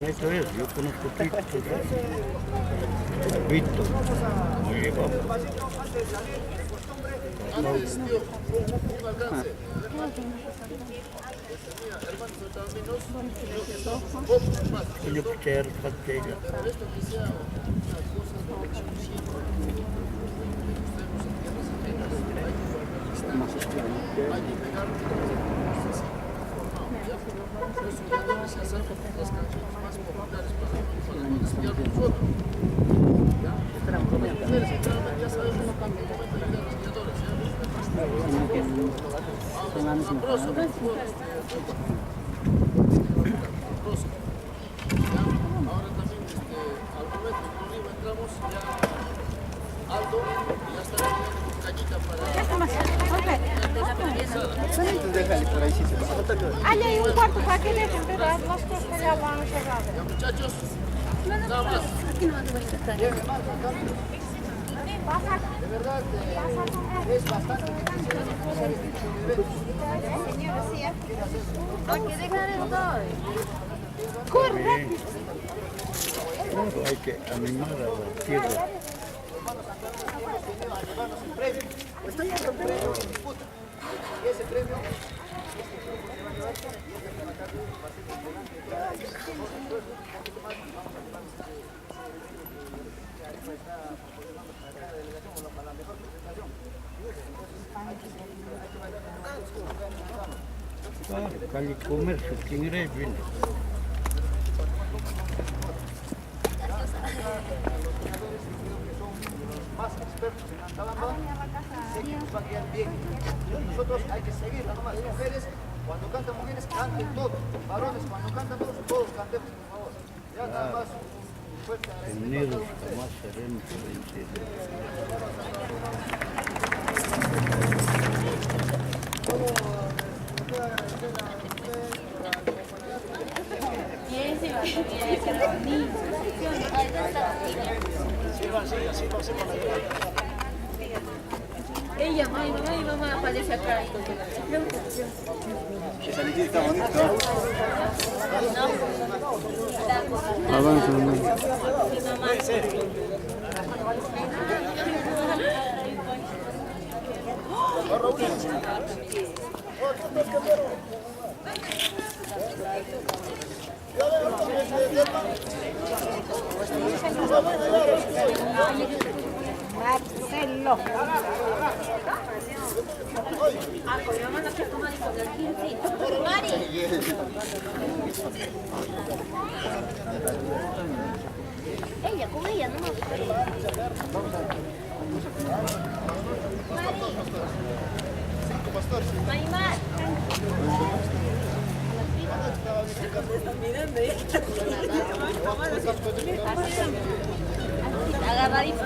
Eso es, yo conozco Tito, Víctor, oye, vamos. Antes, tío, un alcance. Yo quiero pastel. Esto que sea una cosa de exclusiva. Hay que pegar los jugadores se hacen las canciones más populares para estudiar con nosotros. ¿Ya? Las mujeres generalmente ya sabemos cómo mentalidad de los guiadores. Sabroso, por favor, sabroso. Ya, ahora también al momento que arriba entramos ya Aldo ya está pidiendo con cañita para Allá hay un cuarto para que dejen, pero las cosas que ya van a cerrar. ya muchachos, nada más. De verdad es bastante difícil pasar este tipo de eventos. Señora, sí, Hay que dejar el doy. corre rápido. Claro, hay que animar a la tierra. Llevarnos el premio. Estoy en un premio en disputa. Y ese premio Claro, calle comercio, ¿quién eres? Viene. más expertos en Antabamba, sé que nos va a quedar bien. Nosotros hay que seguirla nomás. Mujeres, cuando cantan mujeres, canten todos. Varones, cuando cantan todos cantemos, por favor. Ya nada más un fuerte agradecimiento. Unidos jamás seremos vencidos. Ella, mamá, aparece acá. Esa liquidez está bonita. Avanza, mamá. Marcelo. Ah, con mi mamá no quiere tomar y con el quince. Mari. Ella, con ella, no. Maymar. Agarradito,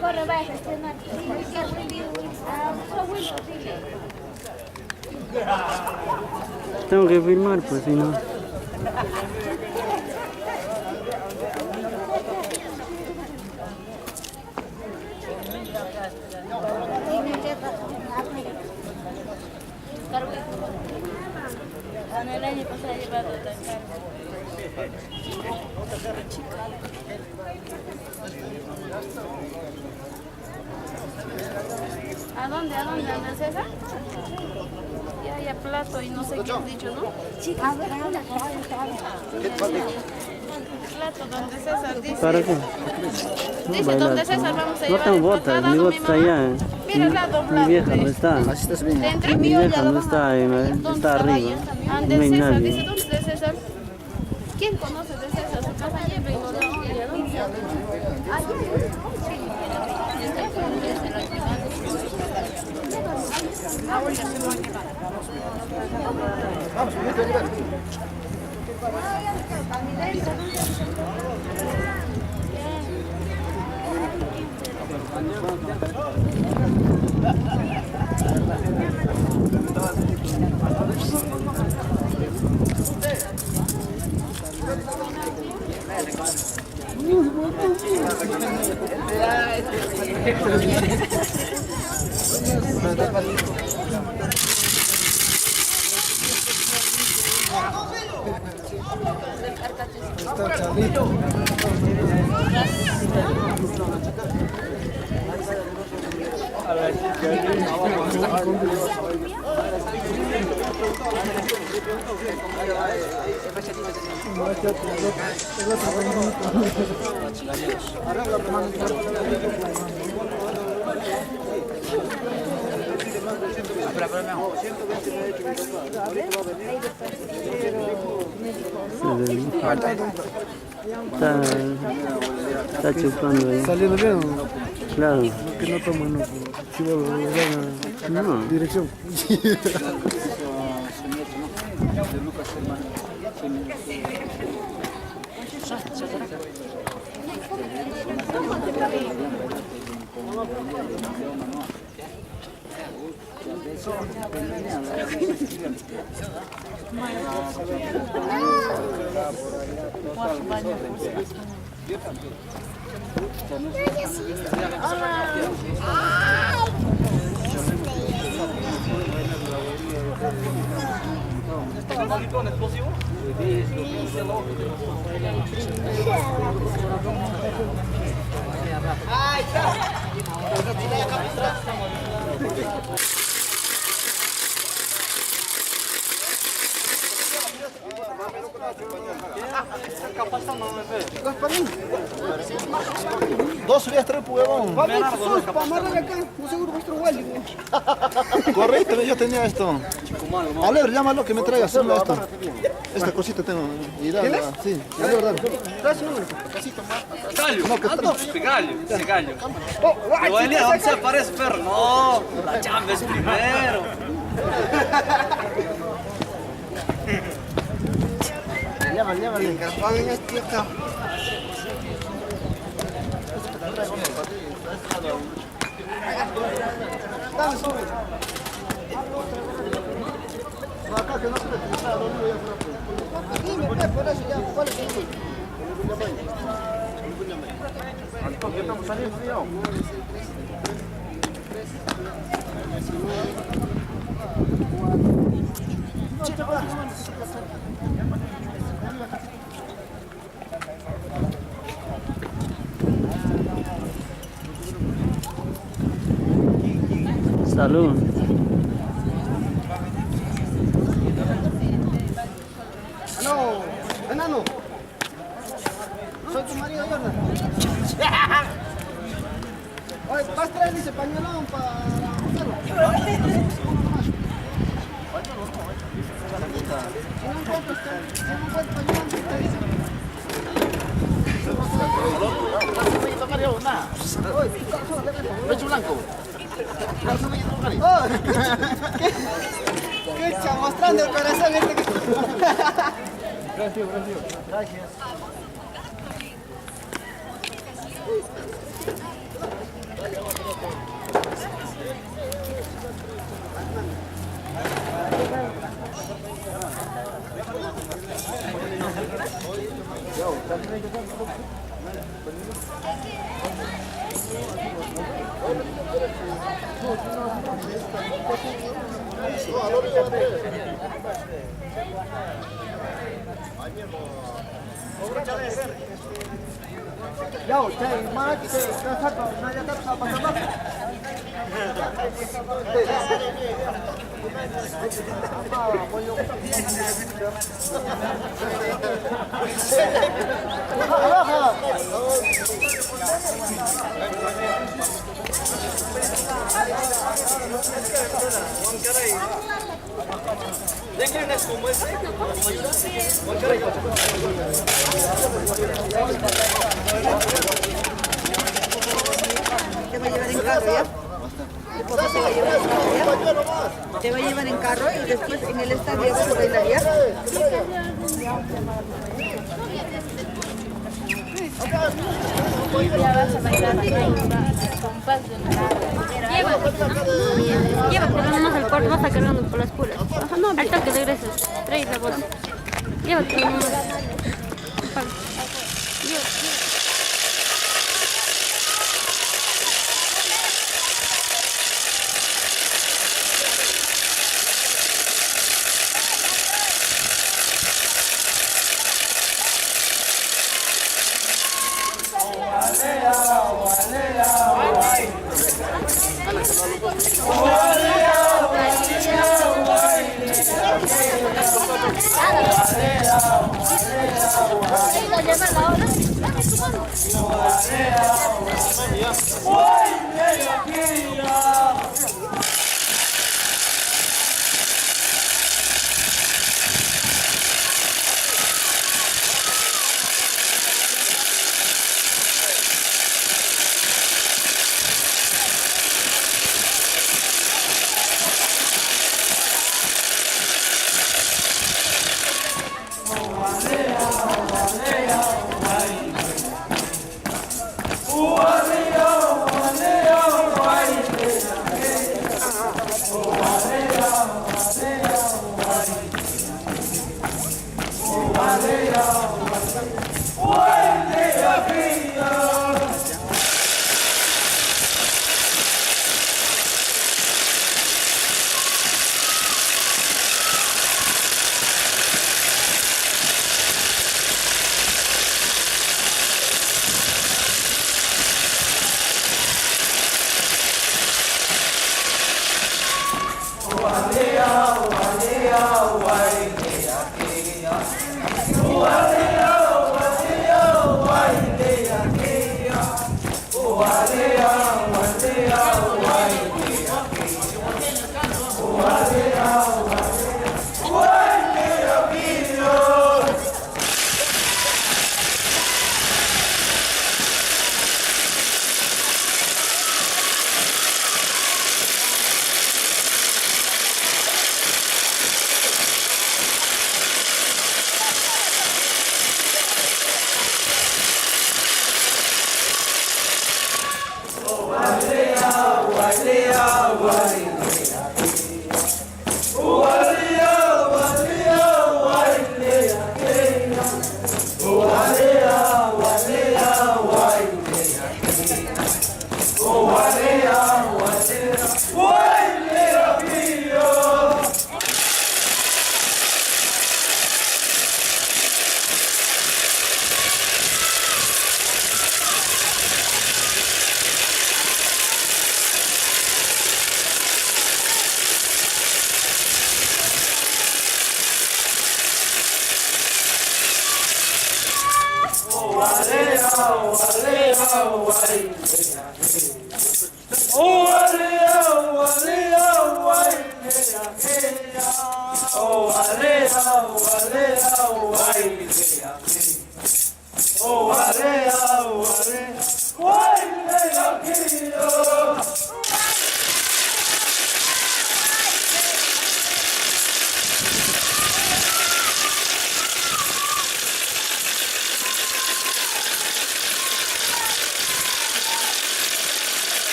corre, vaya a estrenar. Tengo que filmar, pues si no. El año pasado llevado tan caro. ¿A dónde, Ana César? Ya, plato y no sé qué has dicho, ¿no? Plato, donde César dice. ¿Para qué? Dice, Bailar, donde César vamos a no llevar tengo el botas, plato, mi mi bota está mamá. allá. Mira al lado, Mi vieja no está. Dentro Mi vieja no está, está arriba. Ande No hay César, nadie. dice, ¿dónde es César? ¿Quién conoce de César? Su casa lleve y no la oye, ¿no? Vamos, un momento, llevar. Está chavito. Está chupando ahí. ¿Saliendo bien? Claro. Que no toman, no. Si vuelvo a No. dirección. Dos días, tres, huevón. Correcto, yo tenía esto. A ver, llámalo que me traiga solo esto. Esta cosita tengo. Y dale, sí. A ver, dale. Gallo, ando gallo, ese gallo. Noelia, ¿dónde se aparece, perro? No, la chamba es primero. Llámale. Acá que no se estamos saliendo, tío. Salud. Aló, enano. Soy tu marido, Jordan. Oye, vas a traer ese pañuelón para Pecho blanco. ¿Qué está mostrando el corazón este que... Gracias. Yo, chay, mat, kasato, naya tap sa pasamak. Te va a llevar en carro, ¿ya? Te va a llevar en carro y después en el estadio vas a bailar, ¿ya? Ya vas a bailar compás de llévatelo nomás al cuarto, vas a cargando por las puras. Ajá, no, ahorita que regreses, traes la bolsa. Llévatelo nomás.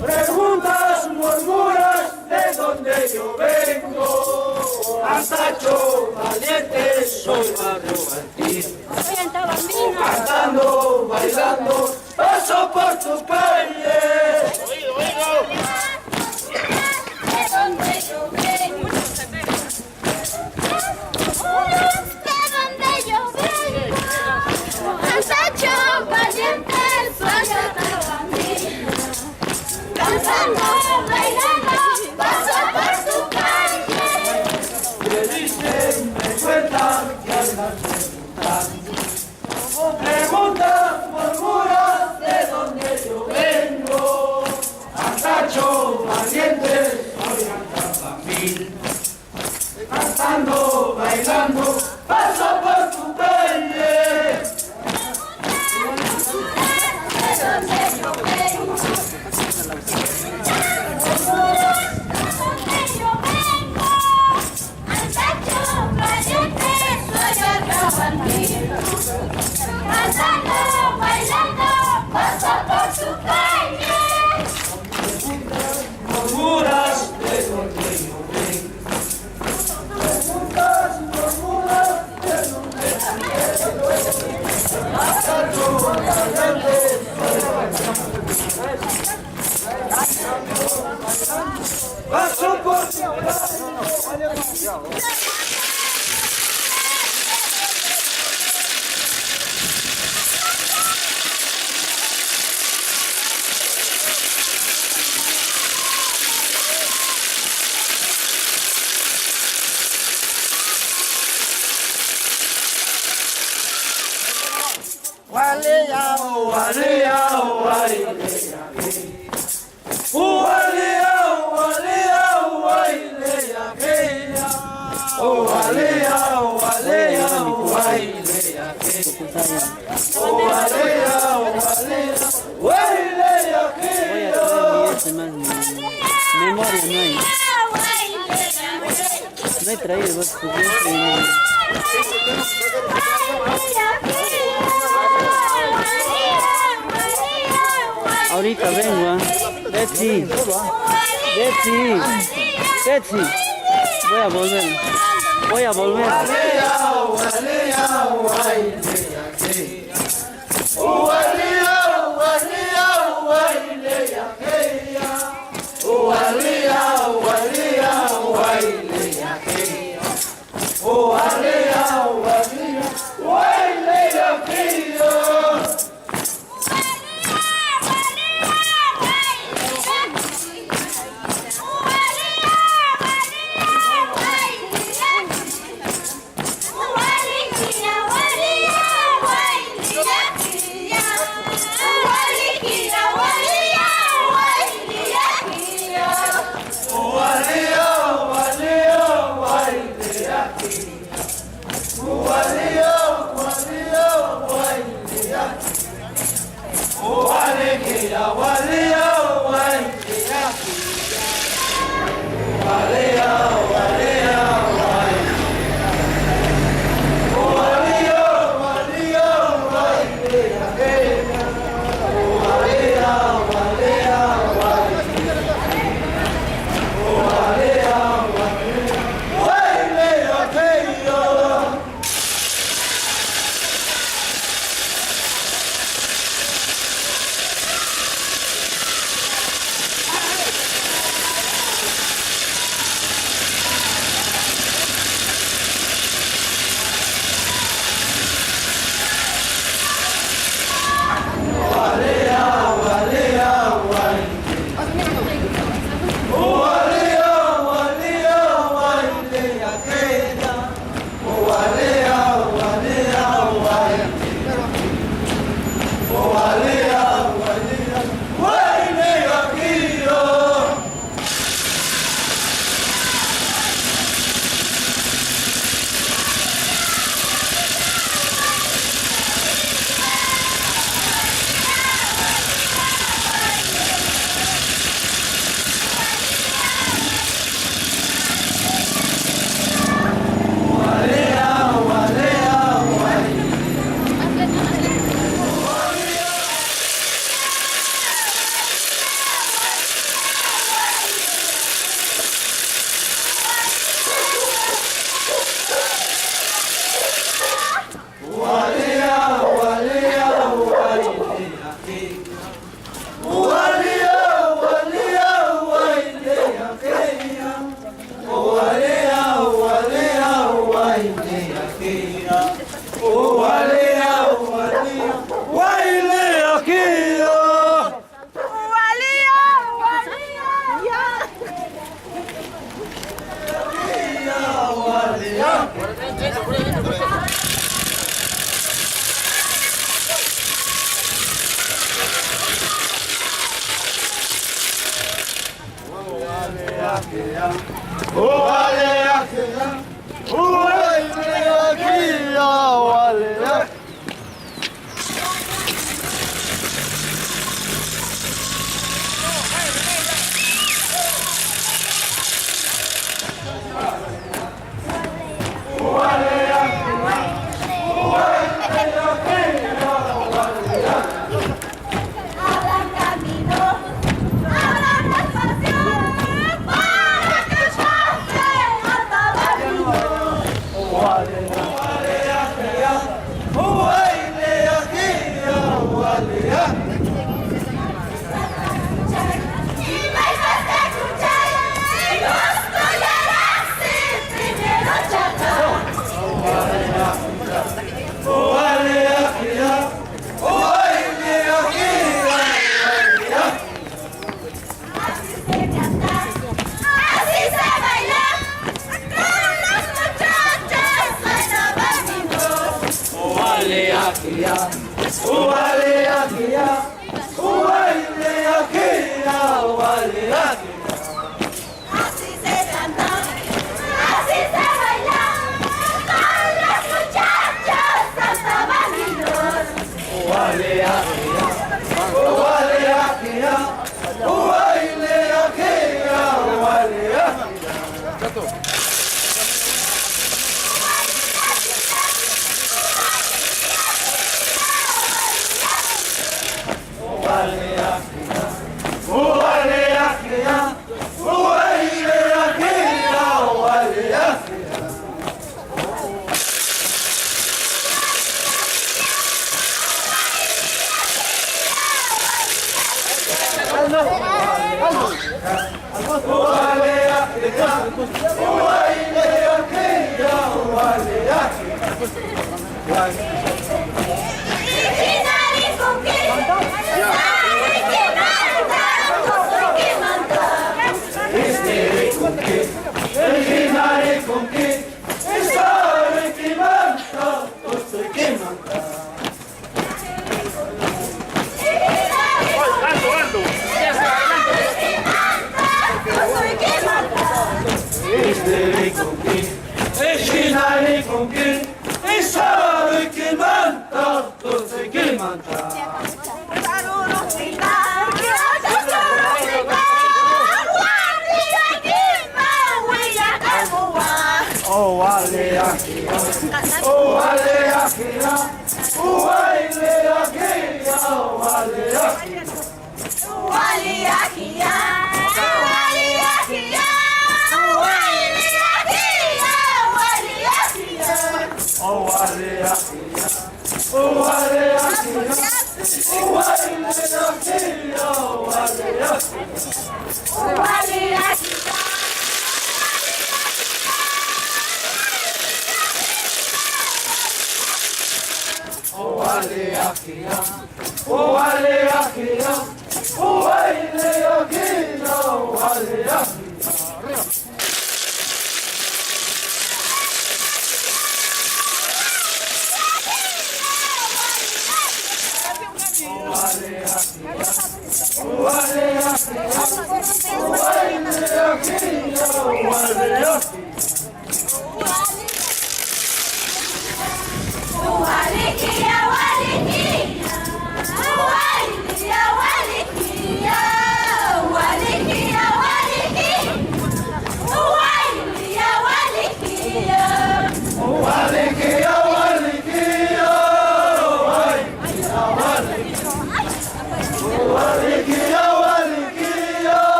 Preguntas, murmuras de donde yo vengo. Antacho, valiente, soy Barrio Martín. Cantando, bailando, paso por tu calle. De donde yo vengo. De donde yo vengo. Memoria no hay. No he traído, vos, ahorita vengo, Betsy. Voy a volver.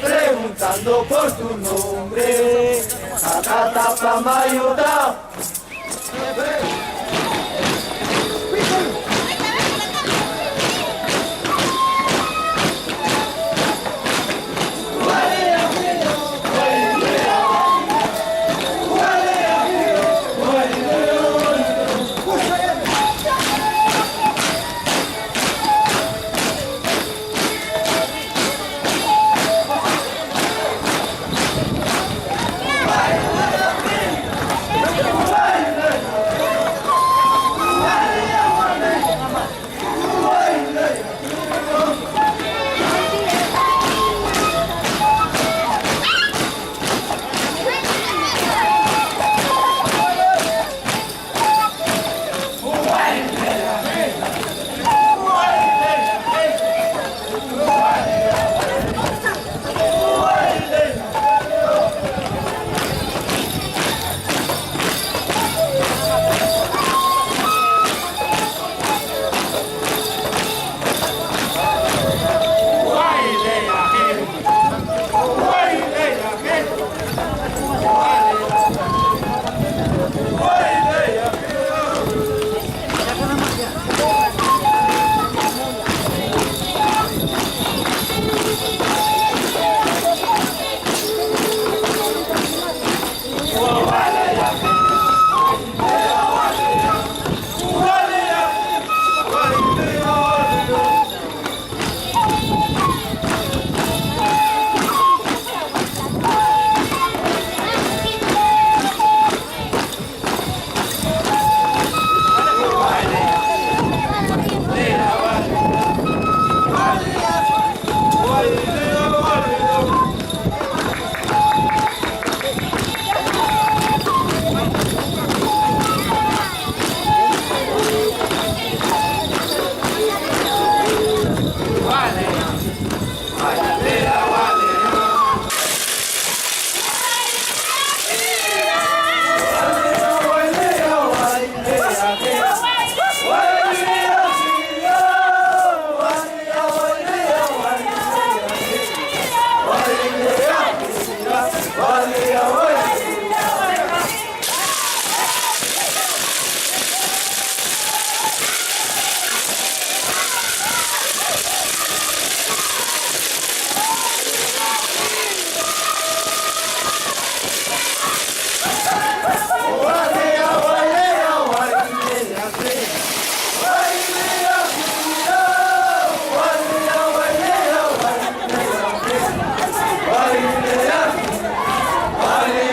Preguntando por tu nombre, Akatapa mayuda. Hallelujah.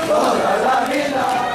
toda la vida.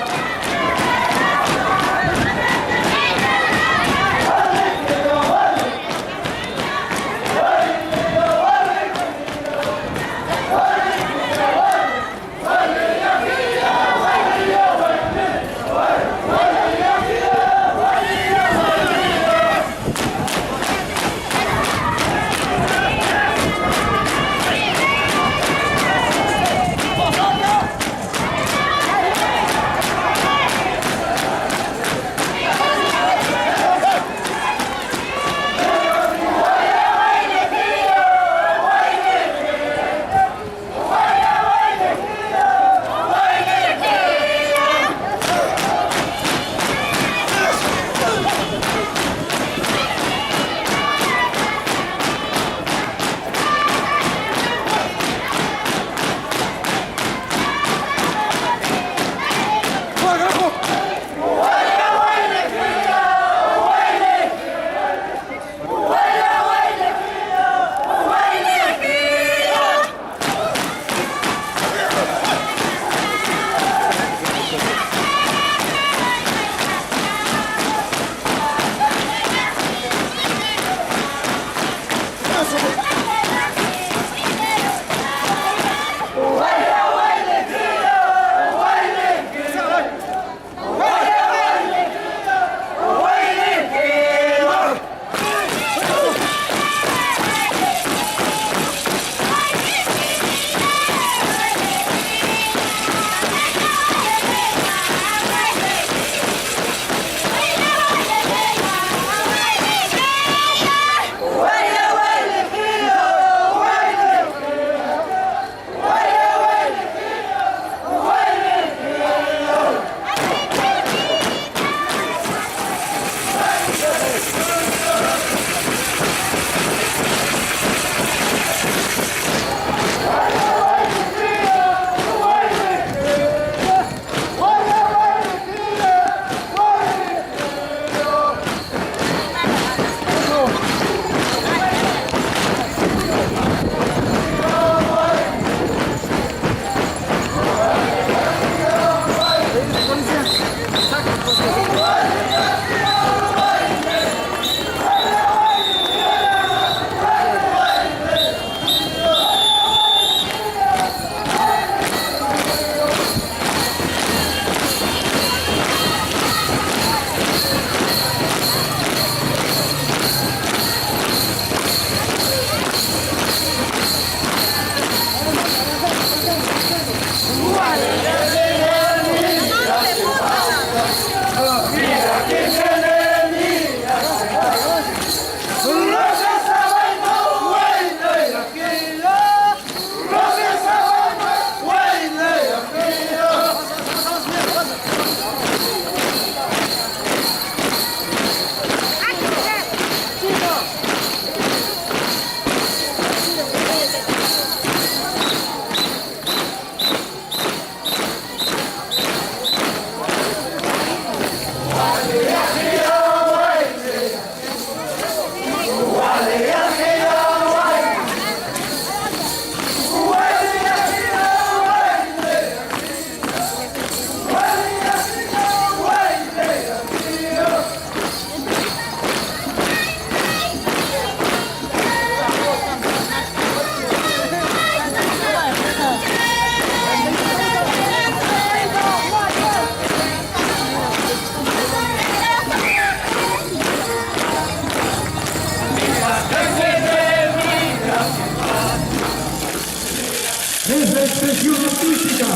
Es la expresión artística,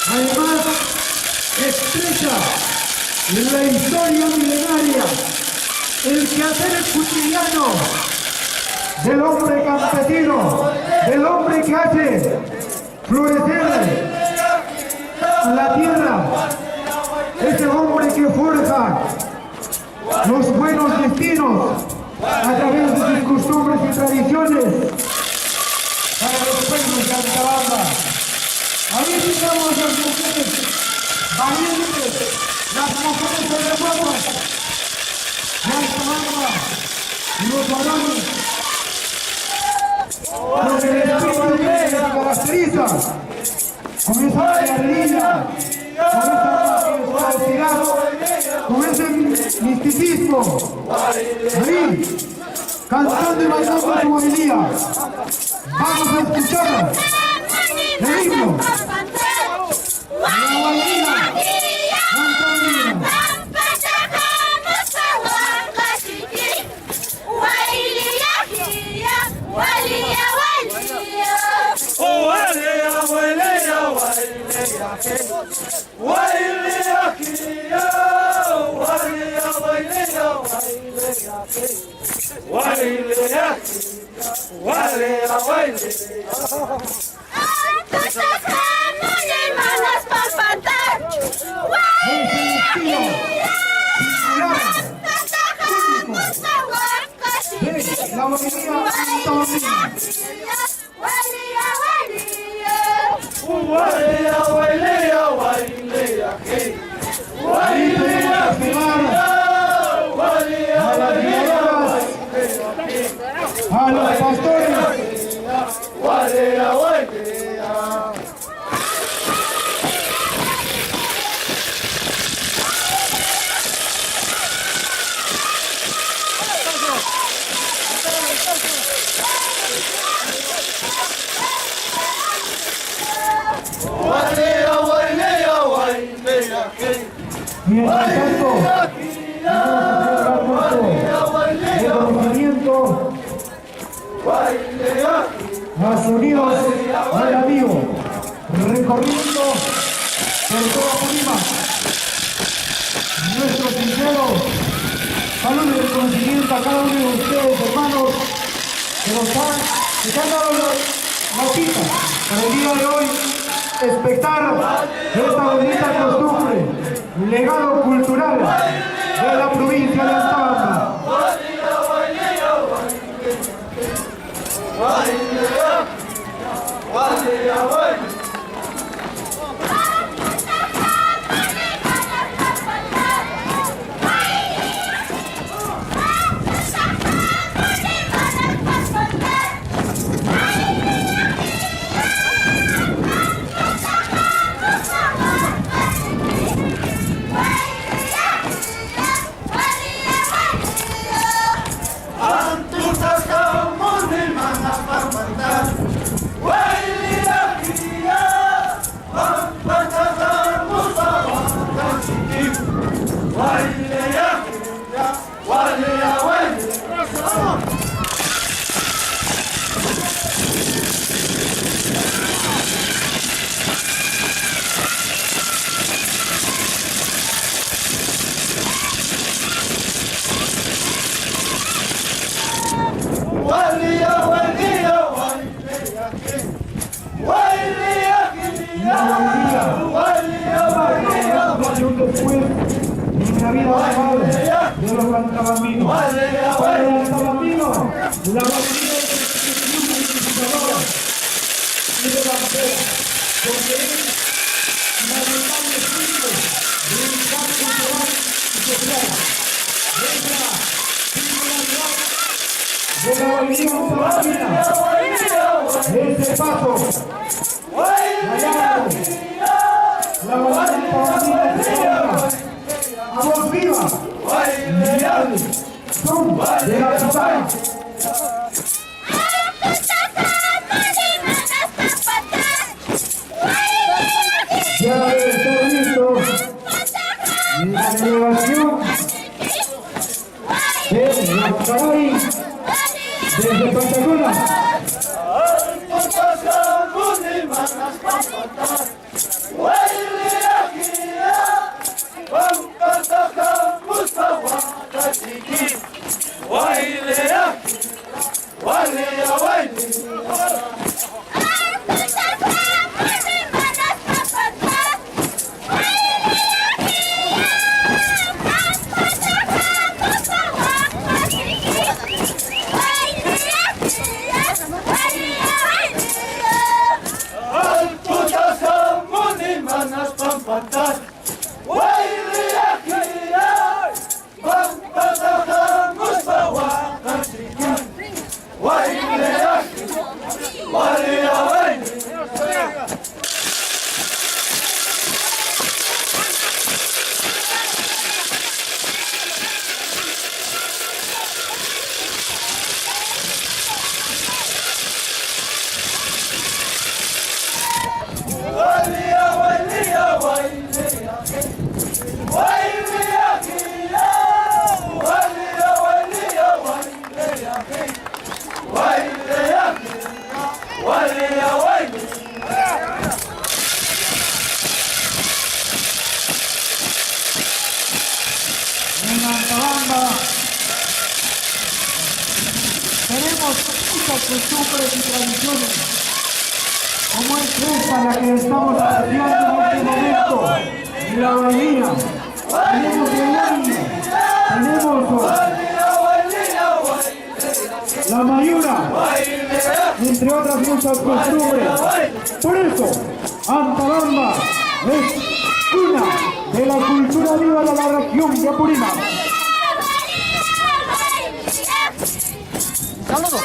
además expresa en la historia milenaria el quehacer cotidiano del hombre campesino, del hombre que hace florecer la tierra, ese hombre que forja los buenos destinos a través de sus costumbres y tradiciones para los pueblos de Antabamba. Ahí estamos las mujeres valientes, las mujeres hermosas de Antabamba y los varones con el espíritu que les caracteriza, con esa gallardía, con esa majestuosidad, con ese misticismo, ahí, cantando y bailando su alegría. Vamos a escuchar el himno. La alegría, a los pastores. Mientras tanto, reconocimiento a sonidos al amigo, recorriendo por toda Colima. Nuestro sincero saludo y reconocimiento a cada uno de ustedes, hermanos, que nos han dado la cita para el día de hoy, expectar esta bonita costumbre, legado cultural de la provincia de Antofagasta. De los cantabambinos. Para el cantabamino, la mayoría de los identificadores y de la bandera, porque es lamentable fruto de un cambio cultural y social. De esa singularidad de la mayoría cantabamina, ese paso, hallado, la mayoría cantabamina se a voz viva, mundial, son de la ciudad. Ya debe estar listo la delegación de la Caray desde Pantagona. Antabamba tenemos muchas costumbres y tradiciones, como es esta la que estamos apreciando en este momento, la bailía. Tenemos el baile, tenemos la mayura, entre otras muchas costumbres. Por eso, Antabamba es una de la cultura viva de la región de Apurímac. ¡Saludos!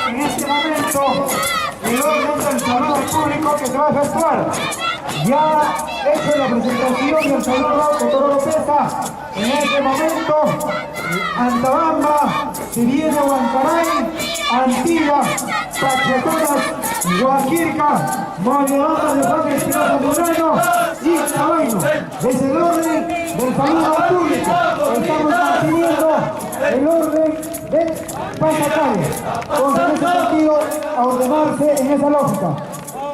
En este momento, el orden del saludo al público que se va a efectuar. Ya hecho la presentación y el saludo de Toro Lopeza. En este momento, Antabamba, se viene Huancaray, Antigua, Pachetonas, Guaquirca, Mollevanda de Juan Espinosa Durano y Cabaño. Es el orden del saludo al público. Estamos manteniendo el orden del pasacalle. Con ese sentido a ordenarse en esa lógica.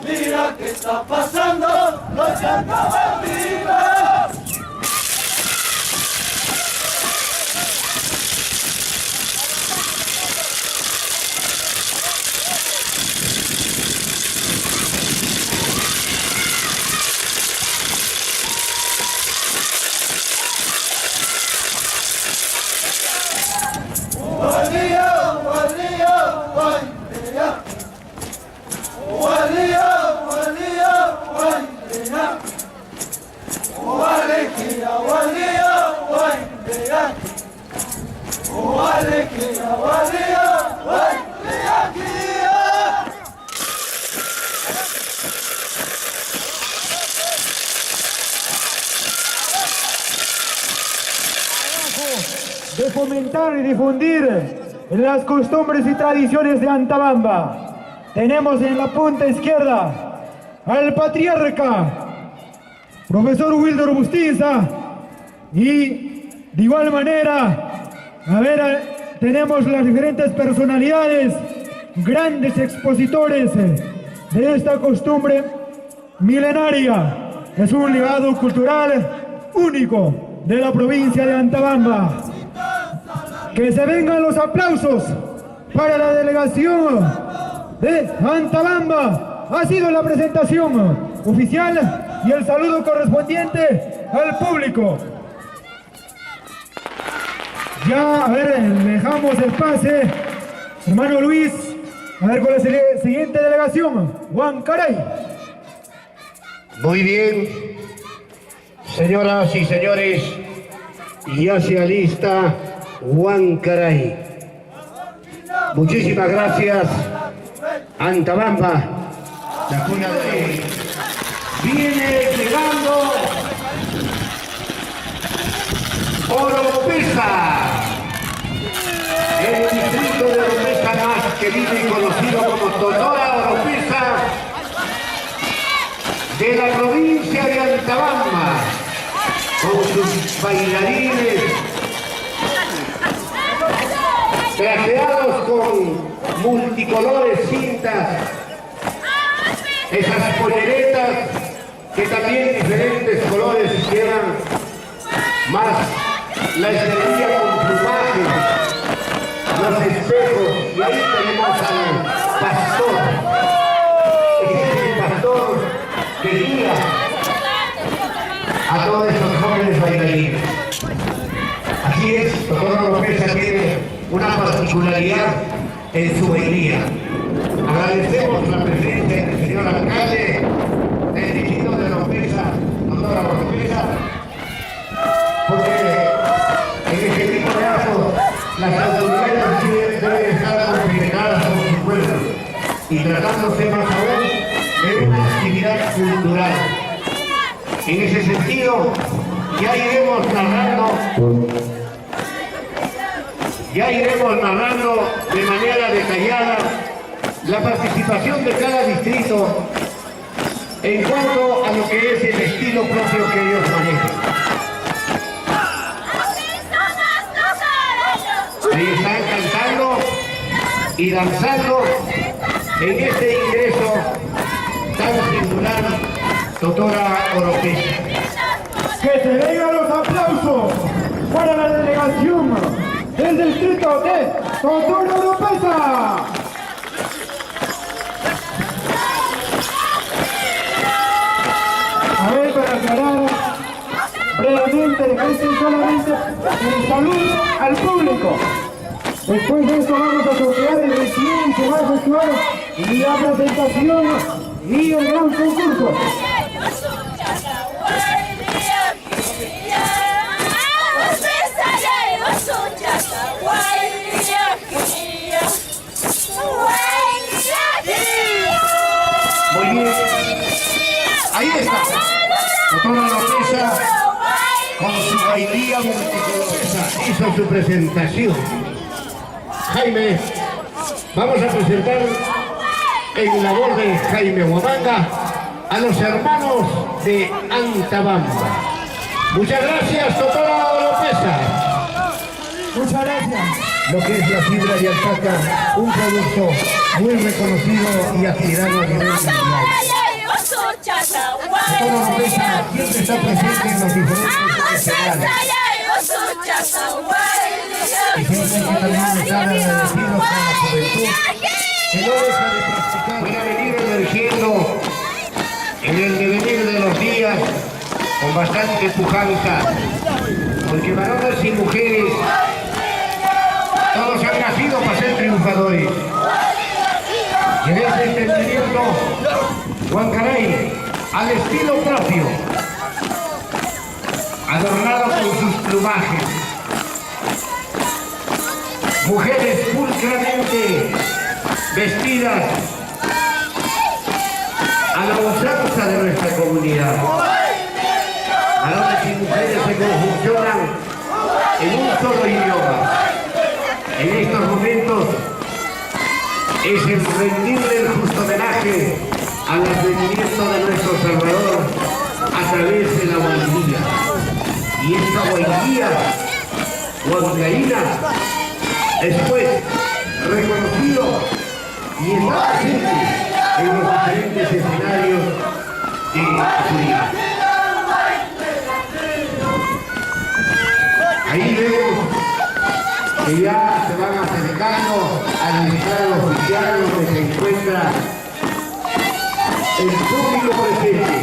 Mira qué está pasando, no se acaba el día. De fomentar y difundir las costumbres y tradiciones de Antabamba. Tenemos en la punta izquierda al patriarca, profesor Wilder Bustinza, y de igual manera, tenemos las diferentes personalidades, grandes expositores de esta costumbre milenaria. Es un legado cultural único de la provincia de Antabamba. Que se vengan los aplausos para la delegación de Antabamba. Ha sido la presentación oficial y el saludo correspondiente al público. Ya, dejamos el pase. Hermano Luis, con la siguiente delegación, Huancaray. Muy bien, señoras y señores, ya se alista Huancaray. Muchísimas gracias, Antabamba, la cuna de... Viene llegando Oropesa, el distrito de Oropesa, más querido y conocido como Totora Oropesa, de la provincia de Antabamba, con sus bailarines trajeados con multicolores cintas, esas polleretas que también diferentes colores llevan, más la escenografía con plumaje, los espejos, y ahí tenemos al pastor, el pastor que guía a todos esos jóvenes bailarines. Así es, Totora Oropesa tiene una particularidad en su bailía. Agradecemos la presencia del señor alcalde del distrito de Oropesa, Totora Oropesa, porque en este tipo de actos las autoridades deben estar compenetradas con su pueblo y tratándose más aún de una actividad cultural. En ese sentido, ya iremos narrando Ya iremos narrando de manera detallada la participación de cada distrito en cuanto a lo que es el estilo propio que ellos manejan. Ahí están cantando y danzando en este ingreso tan singular, Totora Oropesa. Que se vengan los aplausos para la delegación del distrito de Totora Oropesa. A ver, para aclarar brevemente, dejen solamente el saludo al público. Después de esto vamos a sortear el recién que va a efectuar la presentación y el gran concurso. Muy bien, ahí está, Totora Oropesa con su bailía multicolorosa hizo su presentación. Jaime, vamos a presentar en labor de Jaime Huamanga a los hermanos de Antabamba. Muchas gracias, Totora Oropesa. Muchas gracias. Lo que es la fibra de alpaca, un producto muy reconocido y admirado a nivel mundial. Totora Oropesa siempre está presente en los diferentes escenarios. Y siempre hay que también estar agradecidos con la juventud, que no deja de practicar. Voy a venir emergiendo en el devenir de los días con bastante pujanza, porque varones y mujeres todos han nacido para ser triunfadores. Y en ese entendimiento, Huancaray, al estilo propio, adornado con sus plumajes, mujeres pulcramente vestidas a la usanza de nuestra comunidad. Varones y mujeres se conjuncionan en un solo idioma. En estos momentos es el rendirle el justo homenaje al advenimiento de nuestro Salvador a través de la huanguía. Y esta huanguía huancaína después reconocido y está presente en los diferentes escenarios de Surinam. Ahí vemos que ya se van acercando al estrado oficial donde se encuentra el público presente,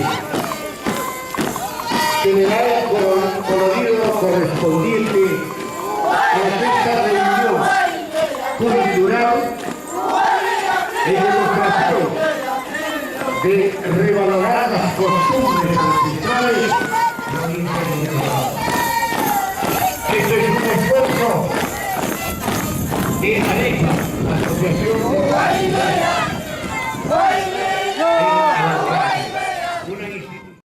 que le da el colorido correspondiente a esta reunión cultural en demostración de revalorar las costumbres ancestrales. Esto es un esfuerzo de AREPA, la Asociación de